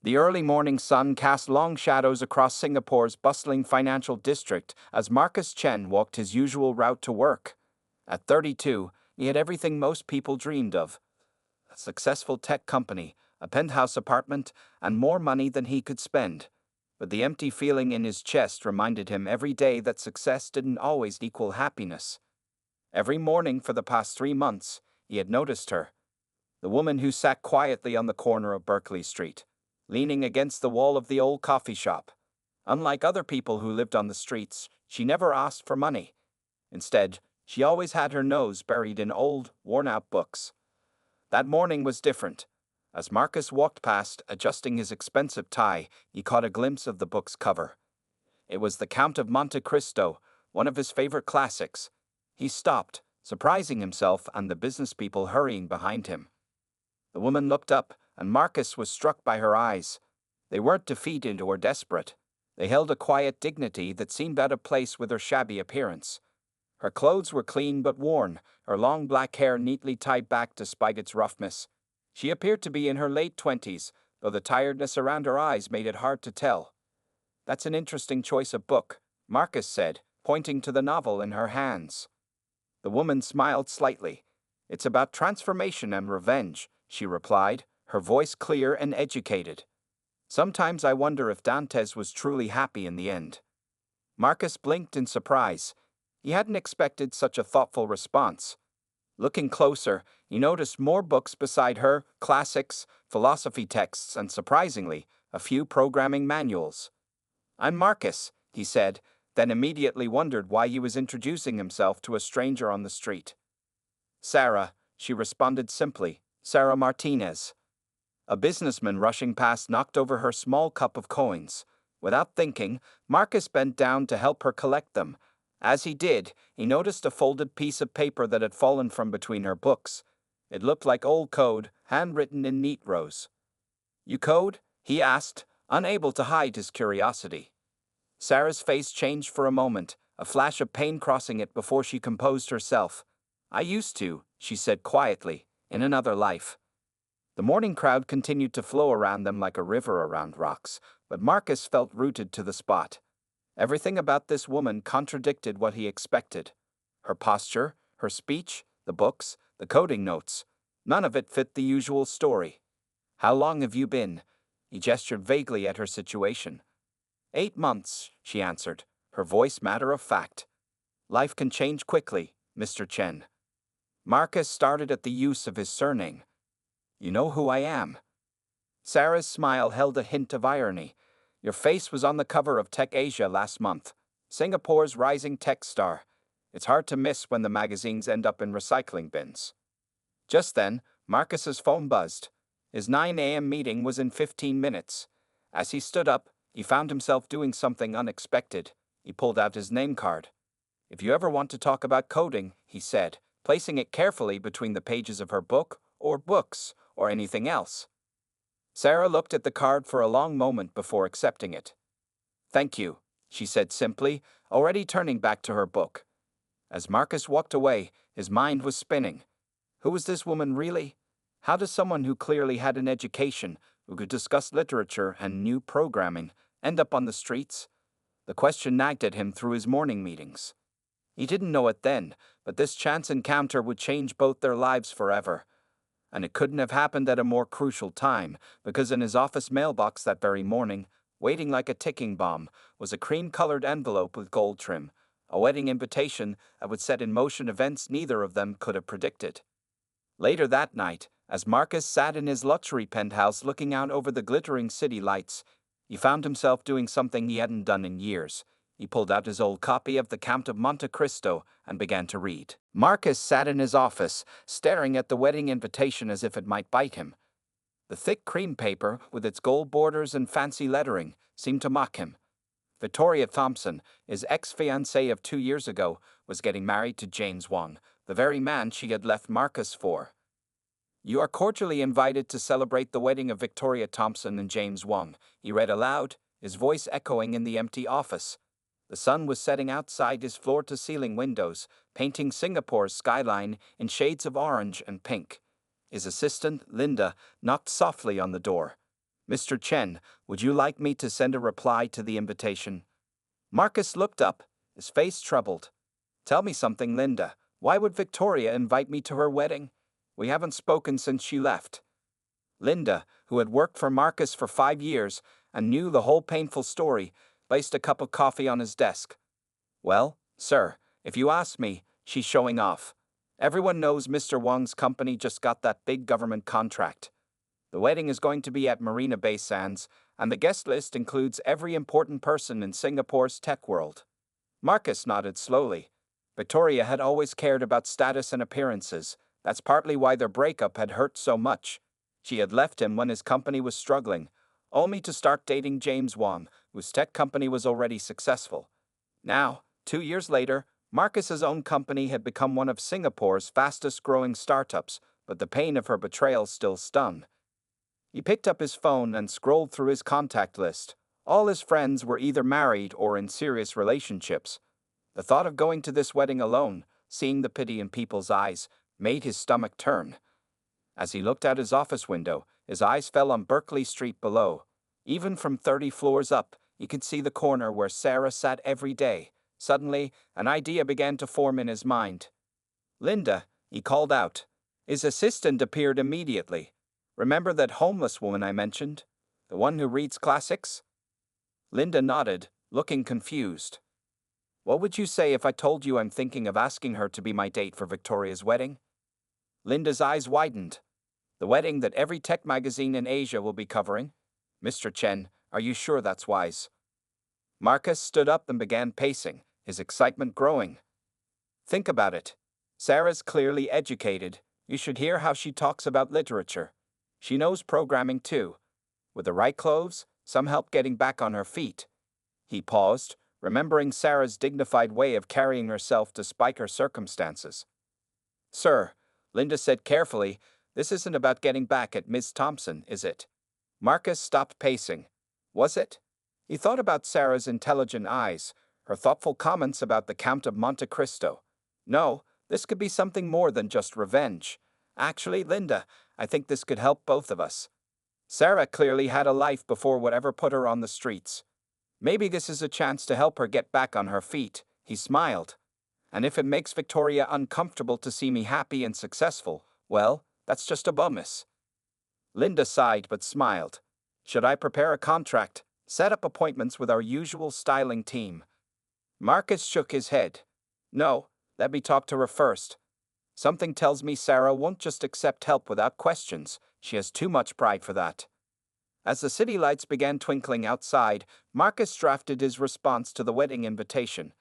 The early morning sun cast long shadows across Singapore's bustling financial district as Marcus Chen walked his usual route to work. At 32, he had everything most people dreamed of: a successful tech company, a penthouse apartment, and more money than he could spend. But the empty feeling in his chest reminded him every day that success didn't always equal happiness. Every morning for the past 3 months, he had noticed her, the woman who sat quietly on the corner of Berkeley Street, leaning against the wall of the old coffee shop. Unlike other people who lived on the streets, she never asked for money. Instead, she always had her nose buried in old, worn-out books. That morning was different. As Marcus walked past, adjusting his expensive tie, he caught a glimpse of the book's cover. It was The Count of Monte Cristo, one of his favorite classics. He stopped, surprising himself and the business people hurrying behind him. The woman looked up, and Marcus was struck by her eyes. They weren't defeated or desperate. They held a quiet dignity that seemed out of place with her shabby appearance. Her clothes were clean but worn, her long black hair neatly tied back despite its roughness. She appeared to be in her late 20s, though the tiredness around her eyes made it hard to tell. "That's an interesting choice of book," Marcus said, pointing to the novel in her hands. The woman smiled slightly. "It's about transformation and revenge," she replied, her voice clear and educated. "Sometimes I wonder if Dantes was truly happy in the end." Marcus blinked in surprise. He hadn't expected such a thoughtful response. Looking closer, he noticed more books beside her: classics, philosophy texts, and surprisingly, a few programming manuals. "I'm Marcus," he said, then immediately wondered why he was introducing himself to a stranger on the street. "Sarah," she responded simply, "Sarah Martinez." A businessman rushing past knocked over her small cup of coins. Without thinking, Marcus bent down to help her collect them. As he did, he noticed a folded piece of paper that had fallen from between her books. It looked like old code, handwritten in neat rows. "You code?" he asked, unable to hide his curiosity. Sarah's face changed for a moment, a flash of pain crossing it before she composed herself. "I used to," she said quietly, "in another life." The morning crowd continued to flow around them like a river around rocks, but Marcus felt rooted to the spot. Everything about this woman contradicted what he expected. Her posture, her speech, the books, the coding notes. None of it fit the usual story. "How long have you been?" He gestured vaguely at her situation. 8 months, she answered, her voice matter of fact. "Life can change quickly, Mr. Chen." Marcus started at the use of his surname. "You know who I am?" Sarah's smile held a hint of irony. "Your face was on the cover of Tech Asia last month. Singapore's rising tech star. It's hard to miss when the magazines end up in recycling bins." Just then, Marcus's phone buzzed. His 9 a.m. meeting was in 15 minutes. As he stood up, he found himself doing something unexpected. He pulled out his name card. "If you ever want to talk about coding," he said, placing it carefully between the pages of her book, or books, or anything else. Sarah looked at the card for a long moment before accepting it. "Thank you," she said simply, already turning back to her book. As Marcus walked away, his mind was spinning. Who was this woman really? How does someone who clearly had an education, who could discuss literature and knew programming, end up on the streets? The question nagged at him through his morning meetings. He didn't know it then, but this chance encounter would change both their lives forever. And it couldn't have happened at a more crucial time, because in his office mailbox that very morning, waiting like a ticking bomb, was a cream-colored envelope with gold trim, a wedding invitation that would set in motion events neither of them could have predicted. Later that night, as Marcus sat in his luxury penthouse looking out over the glittering city lights, he found himself doing something he hadn't done in years. He pulled out his old copy of The Count of Monte Cristo and began to read. Marcus sat in his office, staring at the wedding invitation as if it might bite him. The thick cream paper, with its gold borders and fancy lettering, seemed to mock him. Victoria Thompson, his ex-fiancée of 2 years ago, was getting married to James Wong, the very man she had left Marcus for. "You are cordially invited to celebrate the wedding of Victoria Thompson and James Wong," he read aloud, his voice echoing in the empty office. The sun was setting outside his floor-to-ceiling windows, painting Singapore's skyline in shades of orange and pink. His assistant, Linda, knocked softly on the door. Mr. Chen, would you like me to send a reply to the invitation? Marcus looked up, his face troubled. Tell me something, Linda. Why would Victoria invite me to her wedding? We haven't spoken since she left. Linda, who had worked for Marcus for 5 years and knew the whole painful story, placed a cup of coffee on his desk. Well, sir, if you ask me, she's showing off. Everyone knows Mr. Wang's company just got that big government contract. The wedding is going to be at Marina Bay Sands, and the guest list includes every important person in Singapore's tech world. Marcus nodded slowly. Victoria had always cared about status and appearances. That's partly why their breakup had hurt so much. She had left him when his company was struggling, only to start dating James Wang, whose tech company was already successful. Now, 2 years later, Marcus's own company had become one of Singapore's fastest-growing startups, but the pain of her betrayal still stung. He picked up his phone and scrolled through his contact list. All his friends were either married or in serious relationships. The thought of going to this wedding alone, seeing the pity in people's eyes, made his stomach turn. As he looked out his office window, his eyes fell on Berkeley Street below. Even from 30 floors up, he could see the corner where Sarah sat every day. Suddenly, an idea began to form in his mind. Linda, he called out. His assistant appeared immediately. Remember that homeless woman I mentioned? The one who reads classics? Linda nodded, looking confused. What would you say if I told you I'm thinking of asking her to be my date for Victoria's wedding? Linda's eyes widened. The wedding that every tech magazine in Asia will be covering? Mr. Chen, are you sure that's wise? Marcus stood up and began pacing, his excitement growing. Think about it. Sarah's clearly educated. You should hear how she talks about literature. She knows programming too. With the right clothes, some help getting back on her feet. He paused, remembering Sarah's dignified way of carrying herself despite her circumstances. Sir, Linda said carefully, this isn't about getting back at Miss Thompson, is it? Marcus stopped pacing. Was it? He thought about Sarah's intelligent eyes, her thoughtful comments about the Count of Monte Cristo. No, this could be something more than just revenge. Actually, Linda, I think this could help both of us. Sarah clearly had a life before whatever put her on the streets. Maybe this is a chance to help her get back on her feet. He smiled. And if it makes Victoria uncomfortable to see me happy and successful, well, that's just a bonus. Linda sighed but smiled. Should I prepare a contract, set up appointments with our usual styling team? Marcus shook his head. No, let me talk to her first. Something tells me Sarah won't just accept help without questions. She has too much pride for that. As the city lights began twinkling outside, Marcus drafted his response to the wedding invitation.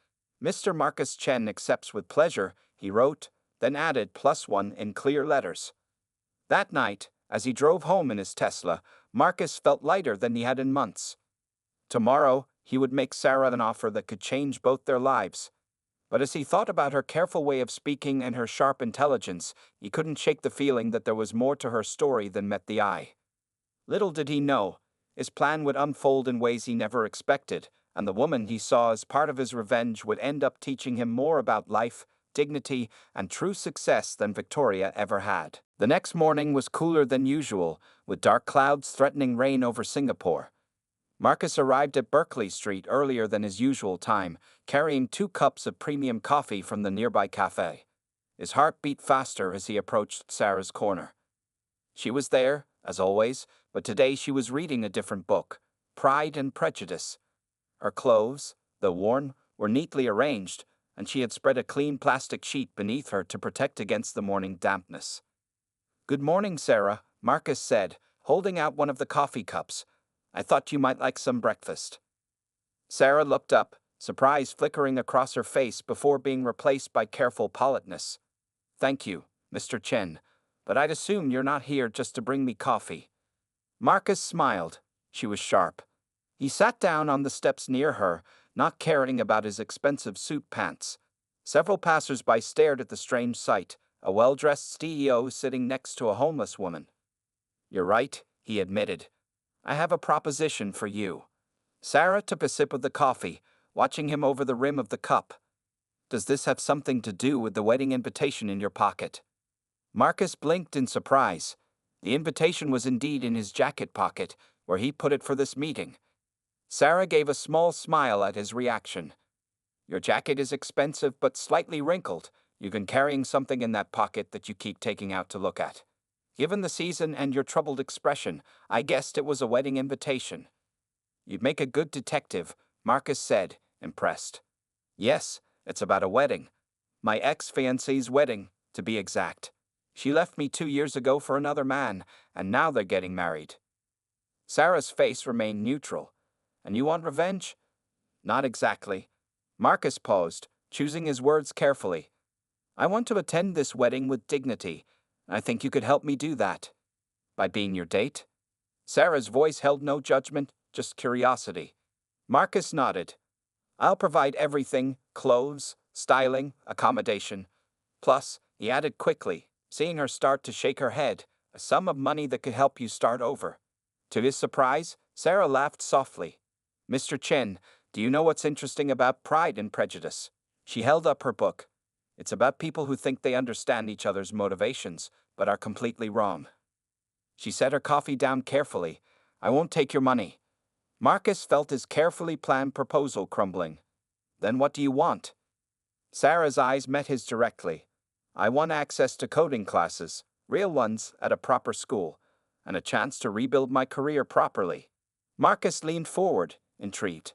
Mr. Marcus Chen accepts with pleasure, he wrote, then added +1 in clear letters. That night, as he drove home in his Tesla, Marcus felt lighter than he had in months. Tomorrow, he would make Sarah an offer that could change both their lives. But as he thought about her careful way of speaking and her sharp intelligence, he couldn't shake the feeling that there was more to her story than met the eye. Little did he know, his plan would unfold in ways he never expected, and the woman he saw as part of his revenge would end up teaching him more about life, dignity, and true success than Victoria ever had. The next morning was cooler than usual, with dark clouds threatening rain over Singapore. Marcus arrived at Berkeley Street earlier than his usual time, carrying 2 cups of premium coffee from the nearby cafe. His heart beat faster as he approached Sarah's corner. She was there, as always, but today she was reading a different book, Pride and Prejudice. Her clothes, though worn, were neatly arranged, and she had spread a clean plastic sheet beneath her to protect against the morning dampness. Good morning, Sarah, Marcus said, holding out one of the coffee cups. I thought you might like some breakfast. Sarah looked up, surprise flickering across her face before being replaced by careful politeness. Thank you, Mr. Chen, but I'd assume you're not here just to bring me coffee. Marcus smiled. She was sharp. He sat down on the steps near her, not caring about his expensive suit pants. Several passers-by stared at the strange sight, a well-dressed CEO sitting next to a homeless woman. You're right, he admitted. I have a proposition for you. Sarah took a sip of the coffee, watching him over the rim of the cup. Does this have something to do with the wedding invitation in your pocket? Marcus blinked in surprise. The invitation was indeed in his jacket pocket, where he put it for this meeting. Sarah gave a small smile at his reaction. Your jacket is expensive but slightly wrinkled. You've been carrying something in that pocket that you keep taking out to look at. Given the season and your troubled expression, I guessed it was a wedding invitation. You'd make a good detective, Marcus said, impressed. Yes, it's about a wedding. My ex-fiancée's wedding, to be exact. She left me 2 years ago for another man, and now they're getting married. Sarah's face remained neutral. And you want revenge? Not exactly. Marcus paused, choosing his words carefully. I want to attend this wedding with dignity. I think you could help me do that. By being your date? Sarah's voice held no judgment, just curiosity. Marcus nodded. I'll provide everything: clothes, styling, accommodation. Plus, he added quickly, seeing her start to shake her head, a sum of money that could help you start over. To his surprise, Sarah laughed softly. Mr. Chen, do you know what's interesting about Pride and Prejudice? She held up her book. It's about people who think they understand each other's motivations, but are completely wrong. She set her coffee down carefully. I won't take your money. Marcus felt his carefully planned proposal crumbling. Then what do you want? Sarah's eyes met his directly. I want access to coding classes, real ones, at a proper school, and a chance to rebuild my career properly. Marcus leaned forward, intrigued.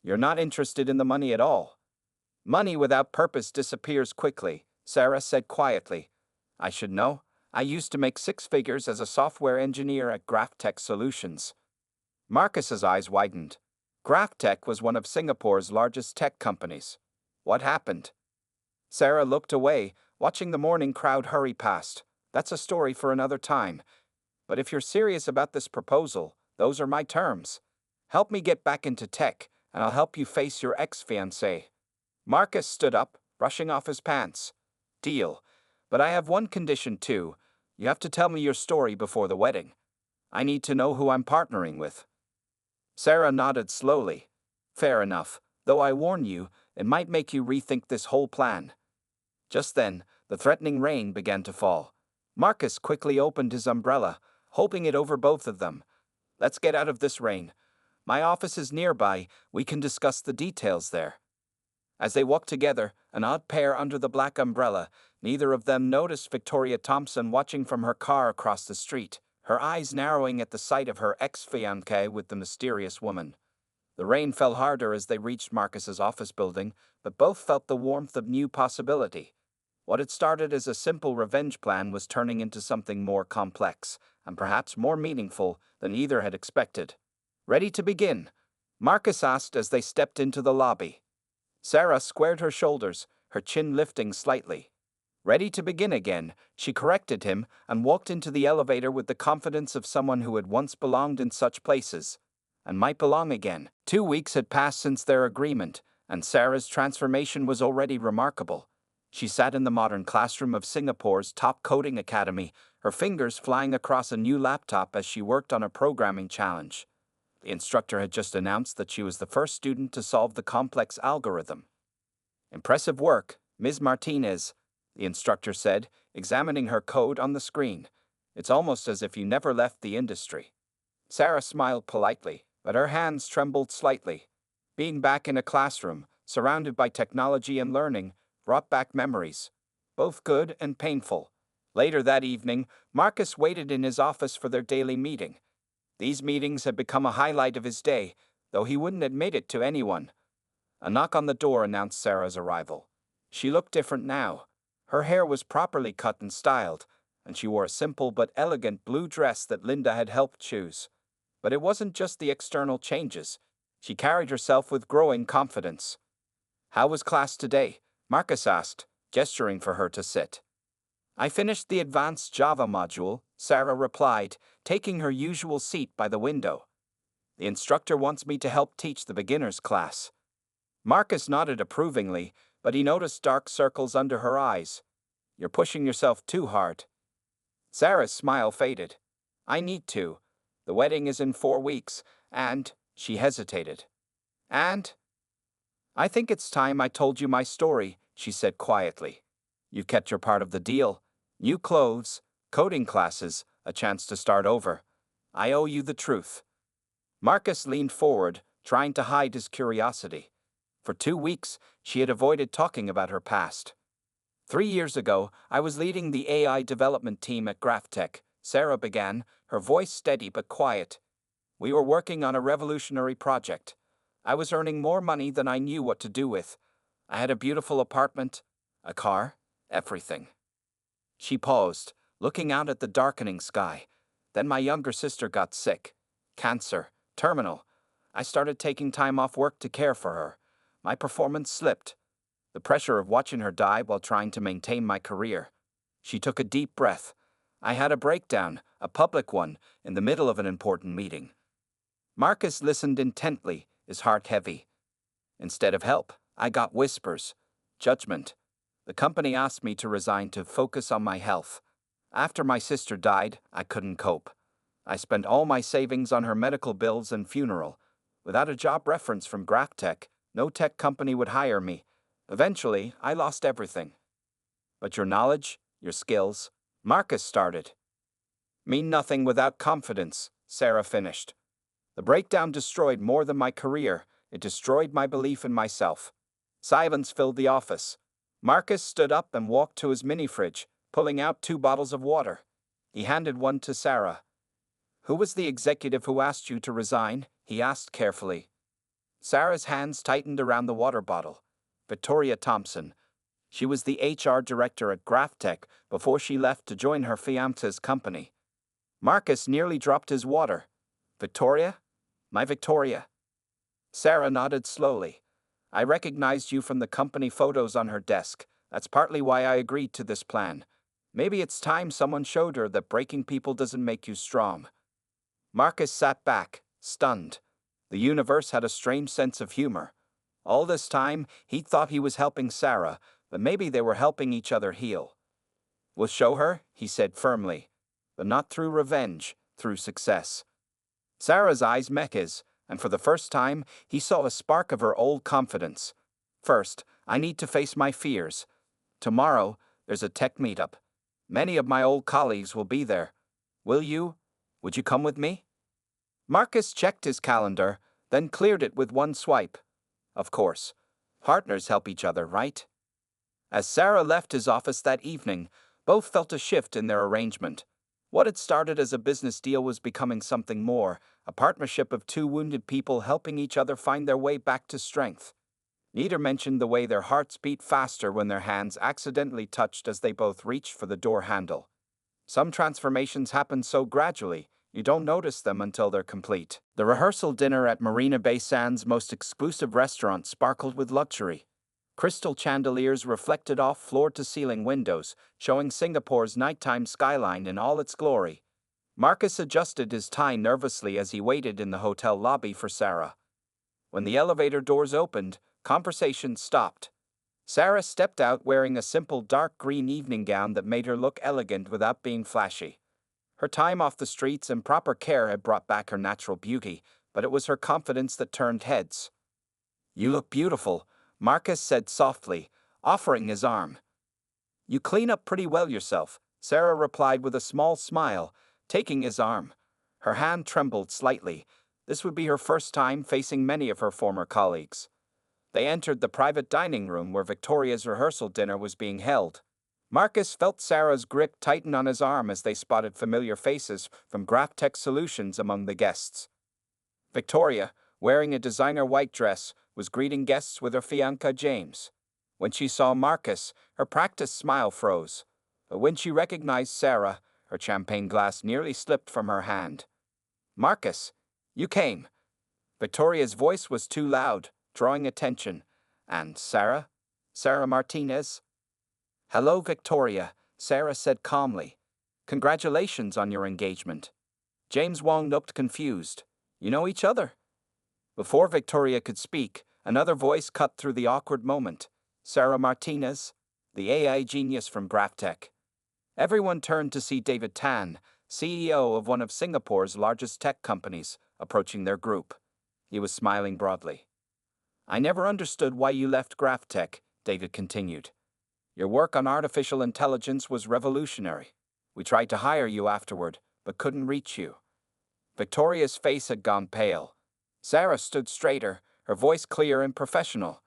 You're not interested in the money at all. Money without purpose disappears quickly, Sarah said quietly. I should know. I used to make 6 figures as a software engineer at GraphTech Solutions. Marcus's eyes widened. GraphTech was one of Singapore's largest tech companies. What happened? Sarah looked away, watching the morning crowd hurry past. That's a story for another time. But if you're serious about this proposal, those are my terms. Help me get back into tech, and I'll help you face your ex-fiancée. Marcus stood up, brushing off his pants. Deal. But I have one condition too. You have to tell me your story before the wedding. I need to know who I'm partnering with. Sarah nodded slowly. Fair enough, though I warn you, it might make you rethink this whole plan. Just then, the threatening rain began to fall. Marcus quickly opened his umbrella, holding it over both of them. Let's get out of this rain. My office is nearby. We can discuss the details there. As they walked together, an odd pair under the black umbrella, neither of them noticed Victoria Thompson watching from her car across the street, her eyes narrowing at the sight of her ex-fiancé with the mysterious woman. The rain fell harder as they reached Marcus's office building, but both felt the warmth of new possibility. What had started as a simple revenge plan was turning into something more complex, and perhaps more meaningful than either had expected. Ready to begin? Marcus asked as they stepped into the lobby. Sarah squared her shoulders, her chin lifting slightly. Ready to begin again, she corrected him and walked into the elevator with the confidence of someone who had once belonged in such places, and might belong again. 2 weeks had passed since their agreement, and Sarah's transformation was already remarkable. She sat in the modern classroom of Singapore's top coding academy, her fingers flying across a new laptop as she worked on a programming challenge. The instructor had just announced that she was the first student to solve the complex algorithm. Impressive work, Ms. Martinez, the instructor said, examining her code on the screen. It's almost as if you never left the industry. Sarah smiled politely, but her hands trembled slightly. Being back in a classroom, surrounded by technology and learning, brought back memories, both good and painful. Later that evening, Marcus waited in his office for their daily meeting. These meetings had become a highlight of his day, though he wouldn't admit it to anyone. A knock on the door announced Sarah's arrival. She looked different now. Her hair was properly cut and styled, and she wore a simple but elegant blue dress that Linda had helped choose. But it wasn't just the external changes. She carried herself with growing confidence. How was class today? Marcus asked, gesturing for her to sit. I finished the advanced Java module, Sarah replied, taking her usual seat by the window. The instructor wants me to help teach the beginners class. Marcus nodded approvingly, but he noticed dark circles under her eyes. You're pushing yourself too hard. Sarah's smile faded. I need to. The wedding is in 4 weeks, and, she hesitated. And? I think it's time I told you my story, she said quietly. You've kept your part of the deal. New clothes, coding classes, a chance to start over. I owe you the truth. Marcus leaned forward, trying to hide his curiosity. For 2 weeks, she had avoided talking about her past. 3 years ago, I was leading the AI development team at GraphTech, Sarah began, her voice steady but quiet. We were working on a revolutionary project. I was earning more money than I knew what to do with. I had a beautiful apartment, a car, everything. She paused, looking out at the darkening sky. Then my younger sister got sick. Cancer, terminal. I started taking time off work to care for her. My performance slipped. The pressure of watching her die while trying to maintain my career. She took a deep breath. I had a breakdown, a public one, in the middle of an important meeting. Marcus listened intently, his heart heavy. Instead of help, I got whispers, judgment. The company asked me to resign to focus on my health. After my sister died, I couldn't cope. I spent all my savings on her medical bills and funeral. Without a job reference from GraphTech, no tech company would hire me. Eventually, I lost everything. But your knowledge, your skills, Marcus started. Mean nothing without confidence, Sarah finished. The breakdown destroyed more than my career, it destroyed my belief in myself. Silence filled the office. Marcus stood up and walked to his mini-fridge, pulling out 2 bottles of water. He handed one to Sarah. Who was the executive who asked you to resign? He asked carefully. Sarah's hands tightened around the water bottle. Victoria Thompson. She was the HR director at GraphTech before she left to join her fiancé's company. Marcus nearly dropped his water. Victoria? My Victoria. Sarah nodded slowly. I recognized you from the company photos on her desk. That's partly why I agreed to this plan. Maybe it's time someone showed her that breaking people doesn't make you strong. Marcus sat back, stunned. The universe had a strange sense of humor. All this time, he thought he was helping Sarah, but maybe they were helping each other heal. We'll show her, he said firmly. But not through revenge, through success. Sarah's eyes met his, and for the first time, he saw a spark of her old confidence. First, I need to face my fears. Tomorrow, there's a tech meetup. Many of my old colleagues will be there. Will you? Would you come with me? Marcus checked his calendar, then cleared it with one swipe. Of course. Partners help each other, right? As Sarah left his office that evening, both felt a shift in their arrangement. What had started as a business deal was becoming something more, a partnership of 2 wounded people helping each other find their way back to strength. Neither mentioned the way their hearts beat faster when their hands accidentally touched as they both reached for the door handle. Some transformations happen so gradually, you don't notice them until they're complete. The rehearsal dinner at Marina Bay Sands' most exclusive restaurant sparkled with luxury. Crystal chandeliers reflected off floor-to-ceiling windows, showing Singapore's nighttime skyline in all its glory. Marcus adjusted his tie nervously as he waited in the hotel lobby for Sarah. When the elevator doors opened, conversation stopped. Sarah stepped out wearing a simple dark green evening gown that made her look elegant without being flashy. Her time off the streets and proper care had brought back her natural beauty, but it was her confidence that turned heads. You look beautiful, Marcus said softly, offering his arm. You clean up pretty well yourself, Sarah replied with a small smile, taking his arm. Her hand trembled slightly. This would be her first time facing many of her former colleagues. They entered the private dining room where Victoria's rehearsal dinner was being held. Marcus felt Sarah's grip tighten on his arm as they spotted familiar faces from GraphTech Solutions among the guests. Victoria, wearing a designer white dress, was greeting guests with her fiancé James. When she saw Marcus, her practiced smile froze. But when she recognized Sarah, her champagne glass nearly slipped from her hand. Marcus, you came. Victoria's voice was too loud, drawing attention. And Sarah? Sarah Martinez? Hello, Victoria, Sarah said calmly. Congratulations on your engagement. James Wong looked confused. You know each other? Before Victoria could speak, another voice cut through the awkward moment. Sarah Martinez, the AI genius from GraphTech. Everyone turned to see David Tan, CEO of one of Singapore's largest tech companies, approaching their group. He was smiling broadly. I never understood why you left GraphTech, David continued. Your work on artificial intelligence was revolutionary. We tried to hire you afterward, but couldn't reach you. Victoria's face had gone pale. Sarah stood straighter, her voice clear and professional.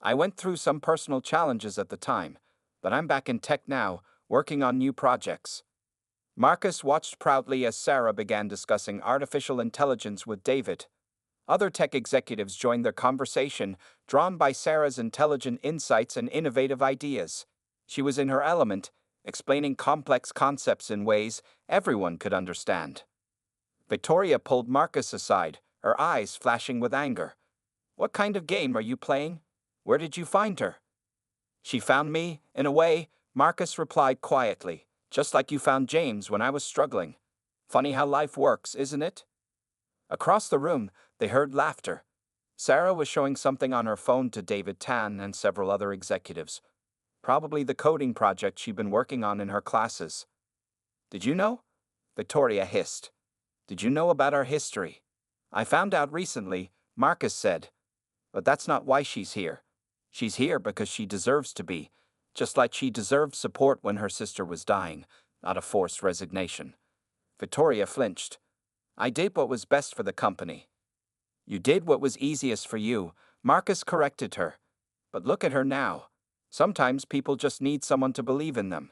I went through some personal challenges at the time, but I'm back in tech now, working on new projects. Marcus watched proudly as Sarah began discussing artificial intelligence with David. Other tech executives joined their conversation, drawn by Sarah's intelligent insights and innovative ideas. She was in her element, explaining complex concepts in ways everyone could understand. Victoria pulled Marcus aside, her eyes flashing with anger. "What kind of game are you playing? Where did you find her?" "She found me, in a way," Marcus replied quietly, "just like you found James when I was struggling. Funny how life works, isn't it?" Across the room, they heard laughter. Sarah was showing something on her phone to David Tan and several other executives. Probably the coding project she'd been working on in her classes. "Did you know?" Victoria hissed. "Did you know about our history?" "I found out recently," Marcus said. "But that's not why she's here. She's here because she deserves to be, just like she deserved support when her sister was dying, not a forced resignation." Victoria flinched. "I did what was best for the company." "You did what was easiest for you," Marcus corrected her. "But look at her now. Sometimes people just need someone to believe in them."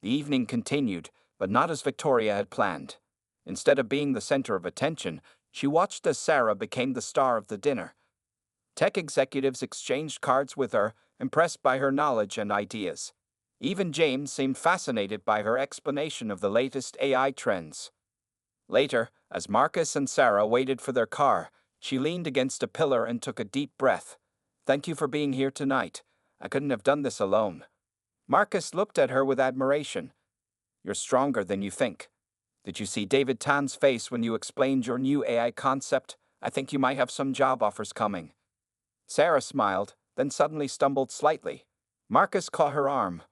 The evening continued, but not as Victoria had planned. Instead of being the center of attention, she watched as Sarah became the star of the dinner. Tech executives exchanged cards with her, impressed by her knowledge and ideas. Even James seemed fascinated by her explanation of the latest AI trends. Later, as Marcus and Sarah waited for their car, she leaned against a pillar and took a deep breath. "Thank you for being here tonight. I couldn't have done this alone." Marcus looked at her with admiration. "You're stronger than you think. Did you see David Tan's face when you explained your new AI concept? I think you might have some job offers coming." Sarah smiled, then suddenly stumbled slightly. Marcus caught her arm.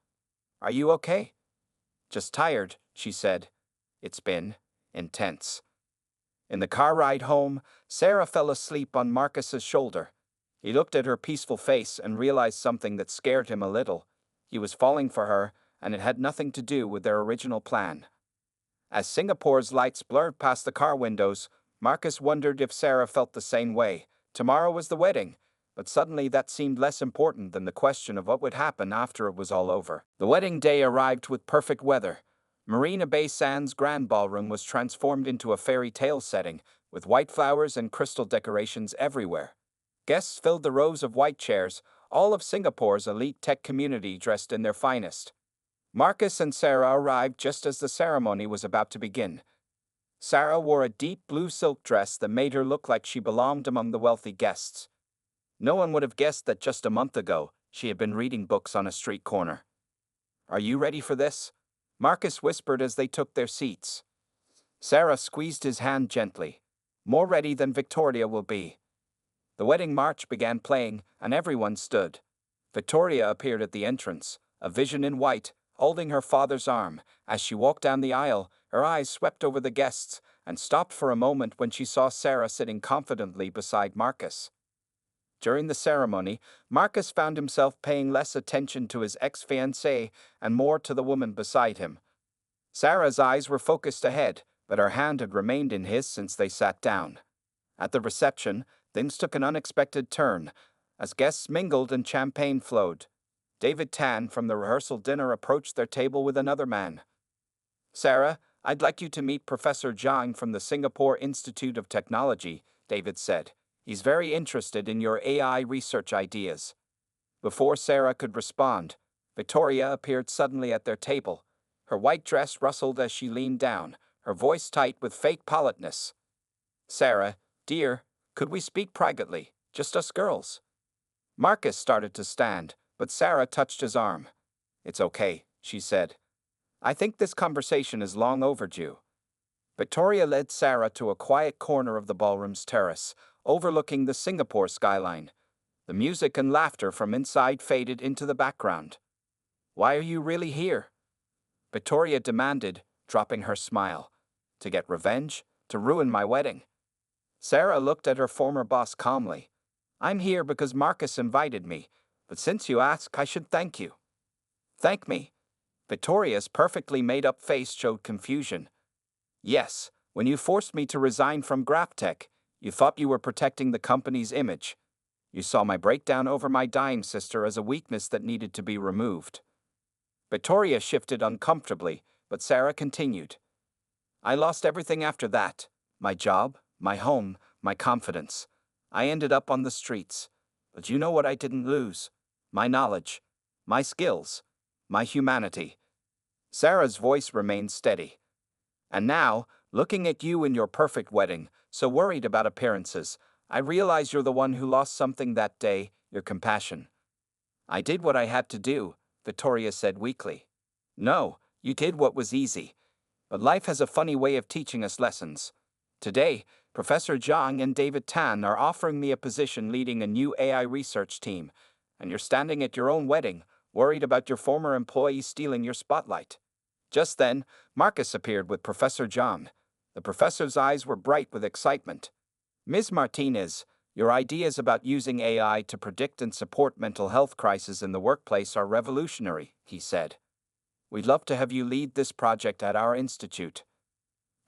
"Are you okay?" "Just tired," she said. "It's been intense." In the car ride home, Sarah fell asleep on Marcus's shoulder. He looked at her peaceful face and realized something that scared him a little. He was falling for her, and it had nothing to do with their original plan. As Singapore's lights blurred past the car windows, Marcus wondered if Sarah felt the same way. Tomorrow was the wedding, but suddenly that seemed less important than the question of what would happen after it was all over. The wedding day arrived with perfect weather. Marina Bay Sands' grand ballroom was transformed into a fairy tale setting, with white flowers and crystal decorations everywhere. Guests filled the rows of white chairs, all of Singapore's elite tech community dressed in their finest. Marcus and Sarah arrived just as the ceremony was about to begin. Sarah wore a deep blue silk dress that made her look like she belonged among the wealthy guests. No one would have guessed that just a month ago, she had been reading books on a street corner. "Are you ready for this?" Marcus whispered as they took their seats. Sarah squeezed his hand gently. "More ready than Victoria will be." The wedding march began playing, and everyone stood. Victoria appeared at the entrance, a vision in white, holding her father's arm. As she walked down the aisle, her eyes swept over the guests and stopped for a moment when she saw Sarah sitting confidently beside Marcus. During the ceremony, Marcus found himself paying less attention to his ex-fiancée and more to the woman beside him. Sarah's eyes were focused ahead, but her hand had remained in his since they sat down. At the reception, things took an unexpected turn, as guests mingled and champagne flowed. David Tan from the rehearsal dinner approached their table with another man. "Sarah, I'd like you to meet Professor Zhang from the Singapore Institute of Technology," David said. "He's very interested in your AI research ideas." Before Sarah could respond, Victoria appeared suddenly at their table. Her white dress rustled as she leaned down, her voice tight with fake politeness. "Sarah, dear, could we speak privately, just us girls?" Marcus started to stand, but Sarah touched his arm. "It's okay," she said. "I think this conversation is long overdue." Victoria led Sarah to a quiet corner of the ballroom's terrace, overlooking the Singapore skyline. The music and laughter from inside faded into the background. "Why are you really here?" Victoria demanded, dropping her smile. "To get revenge? To ruin my wedding?" Sarah looked at her former boss calmly. "I'm here because Marcus invited me, but since you ask, I should thank you." "Thank me?" Victoria's perfectly made-up face showed confusion. "Yes, when you forced me to resign from GraphTech, You thought you were protecting the company's image. You saw my breakdown over my dying sister as a weakness that needed to be removed. Victoria shifted uncomfortably, but Sarah continued. I lost everything after that. My job, my home, my confidence. I ended up on the streets. But you know what I didn't lose? My knowledge, my skills, my humanity. Sarah's voice remained steady. And now, looking at you in your perfect wedding, so worried about appearances, I realize you're the one who lost something that day, your compassion. I did what I had to do, Victoria said weakly. No, you did what was easy. But life has a funny way of teaching us lessons. Today, Professor Zhang and David Tan are offering me a position leading a new AI research team, and you're standing at your own wedding, worried about your former employee stealing your spotlight. Just then, Marcus appeared with Professor Zhang. The professor's eyes were bright with excitement. Ms. Martinez, your ideas about using AI to predict and support mental health crises in the workplace are revolutionary, he said. We'd love to have you lead this project at our institute.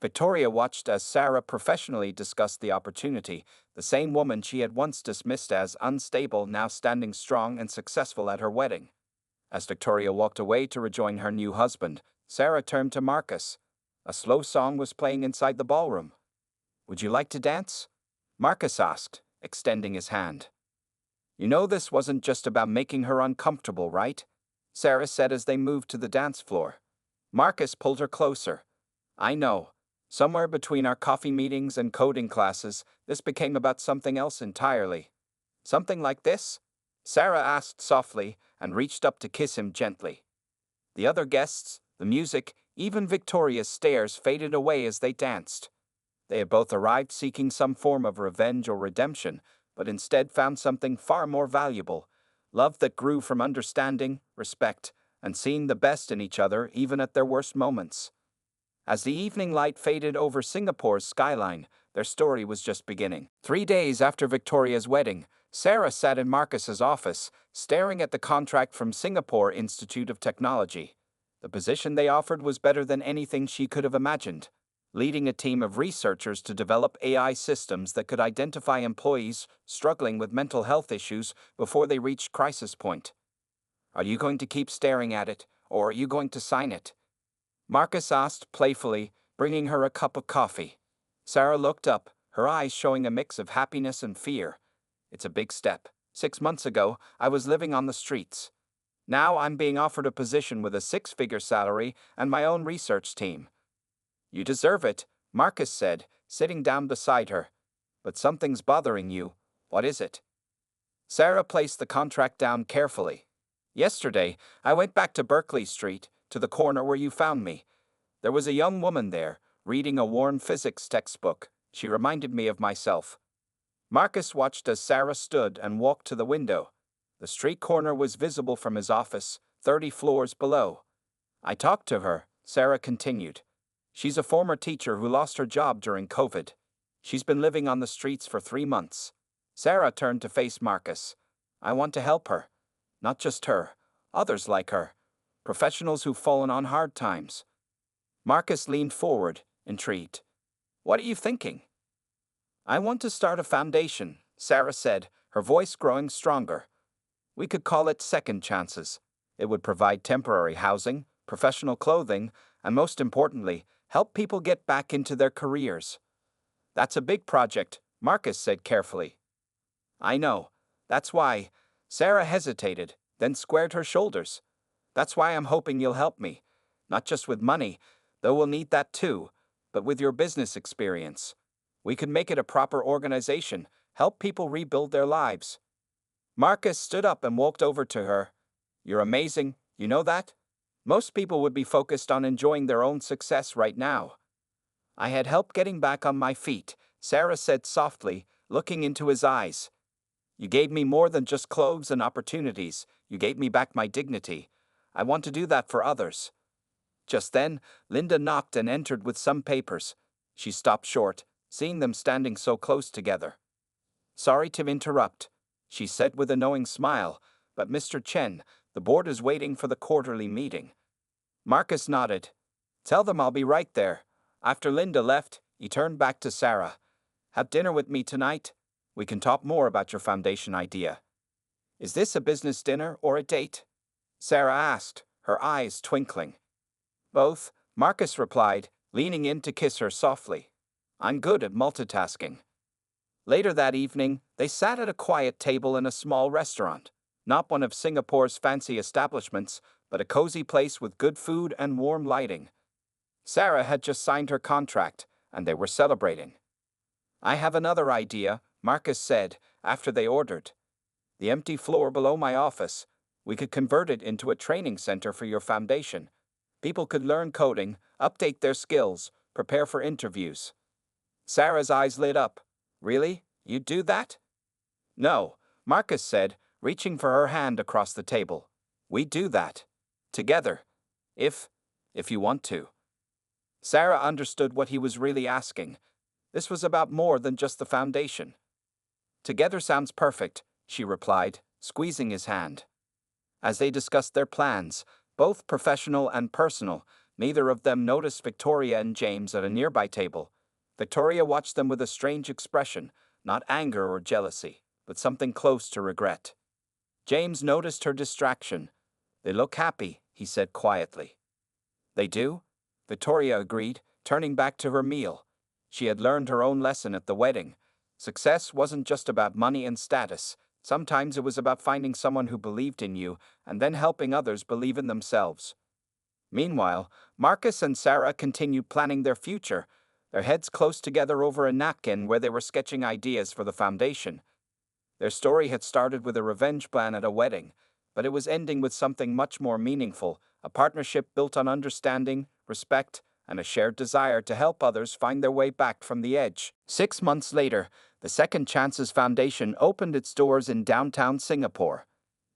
Victoria watched as Sarah professionally discussed the opportunity, the same woman she had once dismissed as unstable now standing strong and successful at her wedding. As Victoria walked away to rejoin her new husband, Sarah turned to Marcus. A slow song was playing inside the ballroom. Would you like to dance? Marcus asked, extending his hand. You know this wasn't just about making her uncomfortable, right? Sarah said as they moved to the dance floor. Marcus pulled her closer. I know. Somewhere between our coffee meetings and coding classes, this became about something else entirely. Something like this? Sarah asked softly and reached up to kiss him gently. The other guests, the music, even Victoria's stares faded away as they danced. They had both arrived seeking some form of revenge or redemption, but instead found something far more valuable, love that grew from understanding, respect, and seeing the best in each other even at their worst moments. As the evening light faded over Singapore's skyline, their story was just beginning. 3 days after Victoria's wedding, Sarah sat in Marcus's office, staring at the contract from Singapore Institute of Technology. The position they offered was better than anything she could have imagined, leading a team of researchers to develop AI systems that could identify employees struggling with mental health issues before they reached crisis point. Are you going to keep staring at it, or are you going to sign it? Marcus asked playfully, bringing her a cup of coffee. Sarah looked up, her eyes showing a mix of happiness and fear. It's a big step. 6 months ago, I was living on the streets. Now I'm being offered a position with a 6-figure salary and my own research team. You deserve it, Marcus said, sitting down beside her. But something's bothering you. What is it? Sarah placed the contract down carefully. Yesterday, I went back to Berkeley Street, to the corner where you found me. There was a young woman there, reading a worn physics textbook. She reminded me of myself. Marcus watched as Sarah stood and walked to the window. The street corner was visible from his office, 30 floors below. I talked to her, Sarah continued. She's a former teacher who lost her job during COVID. She's been living on the streets for 3 months. Sarah turned to face Marcus. I want to help her. Not just her, others like her. Professionals who've fallen on hard times. Marcus leaned forward, intrigued. What are you thinking? I want to start a foundation, Sarah said, her voice growing stronger. We could call it Second Chances. It would provide temporary housing, professional clothing, and most importantly, help people get back into their careers. That's a big project, Marcus said carefully. I know. That's why. Sarah hesitated, then squared her shoulders. That's why I'm hoping you'll help me. Not just with money, though we'll need that too, but with your business experience. We can make it a proper organization, help people rebuild their lives. Marcus stood up and walked over to her. You're amazing, you know that? Most people would be focused on enjoying their own success right now. I had help getting back on my feet, Sarah said softly, looking into his eyes. You gave me more than just clothes and opportunities, you gave me back my dignity. I want to do that for others. Just then, Linda knocked and entered with some papers. She stopped short, seeing them standing so close together. Sorry to interrupt, she said with a knowing smile, but Mr. Chen, the board is waiting for the quarterly meeting. Marcus nodded. Tell them I'll be right there. After Linda left, he turned back to Sarah. Have dinner with me tonight. We can talk more about your foundation idea. Is this a business dinner or a date? Sarah asked, her eyes twinkling. Both, Marcus replied, leaning in to kiss her softly. I'm good at multitasking. Later that evening, they sat at a quiet table in a small restaurant, not one of Singapore's fancy establishments, but a cozy place with good food and warm lighting. Sarah had just signed her contract, and they were celebrating. I have another idea, Marcus said, after they ordered. The empty floor below my office, we could convert it into a training center for your foundation. People could learn coding, update their skills, prepare for interviews. Sarah's eyes lit up. Really? You'd do that? No, Marcus said, reaching for her hand across the table. We do that. Together. If you want to. Sarah understood what he was really asking. This was about more than just the foundation. Together sounds perfect, she replied, squeezing his hand. As they discussed their plans, both professional and personal, neither of them noticed Victoria and James at a nearby table. Victoria watched them with a strange expression, not anger or jealousy, but something close to regret. James noticed her distraction. They look happy, he said quietly. They do? Victoria agreed, turning back to her meal. She had learned her own lesson at the wedding. Success wasn't just about money and status. Sometimes it was about finding someone who believed in you and then helping others believe in themselves. Meanwhile, Marcus and Sarah continued planning their future, their heads close together over a napkin where they were sketching ideas for the foundation. Their story had started with a revenge plan at a wedding, but it was ending with something much more meaningful, a partnership built on understanding, respect, and a shared desire to help others find their way back from the edge. 6 months later, the Second Chances Foundation opened its doors in downtown Singapore.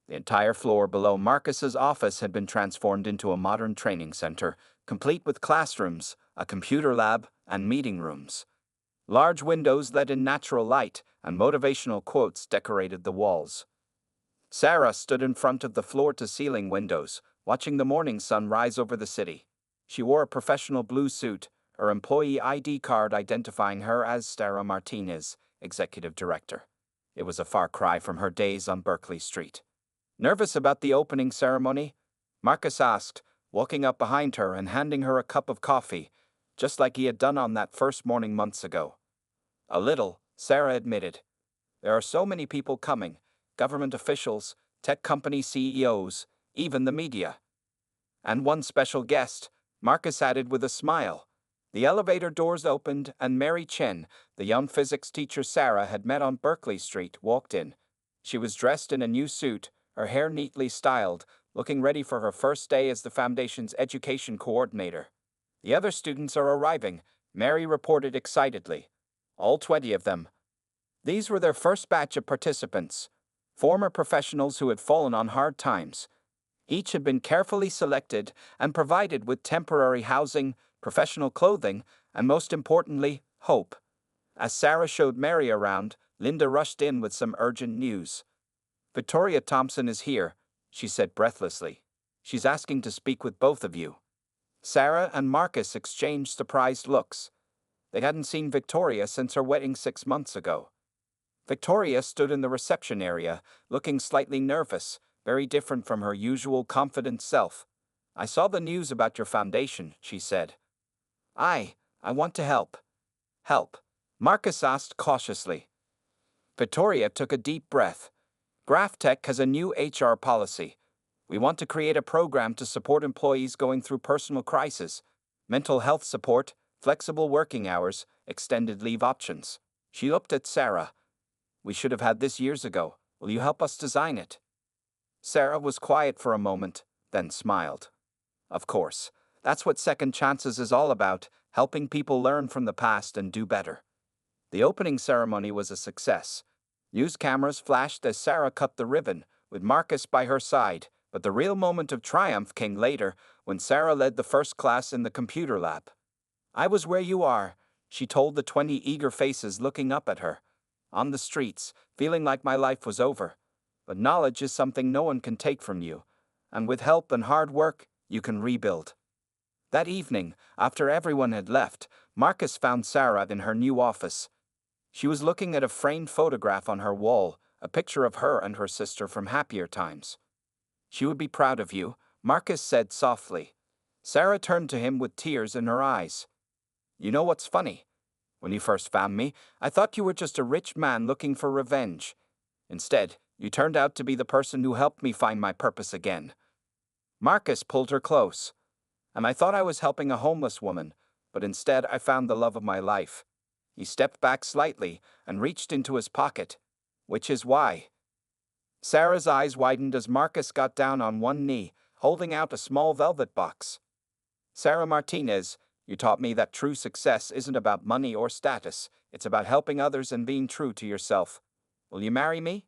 The entire floor below Marcus's office had been transformed into a modern training center, complete with classrooms, a computer lab, and meeting rooms. Large windows let in natural light, and motivational quotes decorated the walls. Sarah stood in front of the floor-to-ceiling windows, watching the morning sun rise over the city. She wore a professional blue suit, her employee ID card identifying her as Sarah Martinez, executive director. It was a far cry from her days on Berkeley Street. Nervous about the opening ceremony? Marcus asked, walking up behind her and handing her a cup of coffee, just like he had done on that first morning months ago. A little, Sarah admitted. There are so many people coming, government officials, tech company CEOs, even the media. And one special guest, Marcus added with a smile. The elevator doors opened and Mary Chen, the young physics teacher Sarah had met on Berkeley Street, walked in. She was dressed in a new suit, her hair neatly styled, looking ready for her first day as the Foundation's education coordinator. The other students are arriving, Mary reported excitedly. All 20 of them. These were their first batch of participants, former professionals who had fallen on hard times. Each had been carefully selected and provided with temporary housing, professional clothing, and most importantly, hope. As Sarah showed Mary around, Linda rushed in with some urgent news. Victoria Thompson is here, she said breathlessly. She's asking to speak with both of you. Sarah and Marcus exchanged surprised looks. They hadn't seen Victoria since her wedding 6 months ago. Victoria stood in the reception area, looking slightly nervous, very different from her usual confident self. I saw the news about your foundation, she said. I want to help. Help? Marcus asked cautiously. Victoria took a deep breath. GraphTech has a new HR policy. We want to create a program to support employees going through personal crisis, mental health support, flexible working hours, extended leave options. She looked at Sarah. We should have had this years ago. Will you help us design it? Sarah was quiet for a moment, then smiled. Of course. That's what Second Chances is all about, helping people learn from the past and do better. The opening ceremony was a success. News cameras flashed as Sarah cut the ribbon, with Marcus by her side, but the real moment of triumph came later, when Sarah led the first class in the computer lab. I was where you are, she told the 20 eager faces looking up at her. On the streets, feeling like my life was over. But knowledge is something no one can take from you, and with help and hard work, you can rebuild. That evening, after everyone had left, Marcus found Sarah in her new office. She was looking at a framed photograph on her wall, a picture of her and her sister from happier times. She would be proud of you, Marcus said softly. Sarah turned to him with tears in her eyes. You know what's funny? When you first found me, I thought you were just a rich man looking for revenge. Instead, you turned out to be the person who helped me find my purpose again. Marcus pulled her close. And I thought I was helping a homeless woman, but instead I found the love of my life. He stepped back slightly and reached into his pocket. Which is why. Sarah's eyes widened as Marcus got down on one knee, holding out a small velvet box. Sarah Martinez, you taught me that true success isn't about money or status, it's about helping others and being true to yourself. Will you marry me?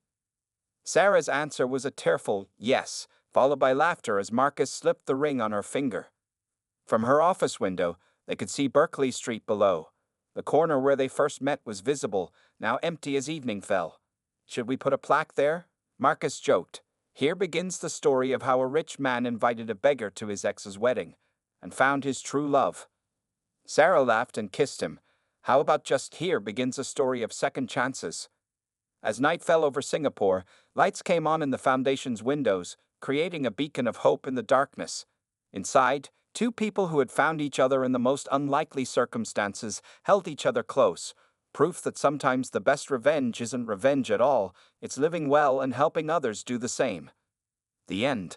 Sarah's answer was a tearful yes, followed by laughter as Marcus slipped the ring on her finger. From her office window, they could see Berkeley Street below. The corner where they first met was visible, now empty as evening fell. Should we put a plaque there? Marcus joked. Here begins the story of how a rich man invited a beggar to his ex's wedding and found his true love. Sarah laughed and kissed him. How about just here begins a story of second chances? As night fell over Singapore, lights came on in the foundation's windows, creating a beacon of hope in the darkness. Inside, two people who had found each other in the most unlikely circumstances held each other close, proof that sometimes the best revenge isn't revenge at all, it's living well and helping others do the same. The end.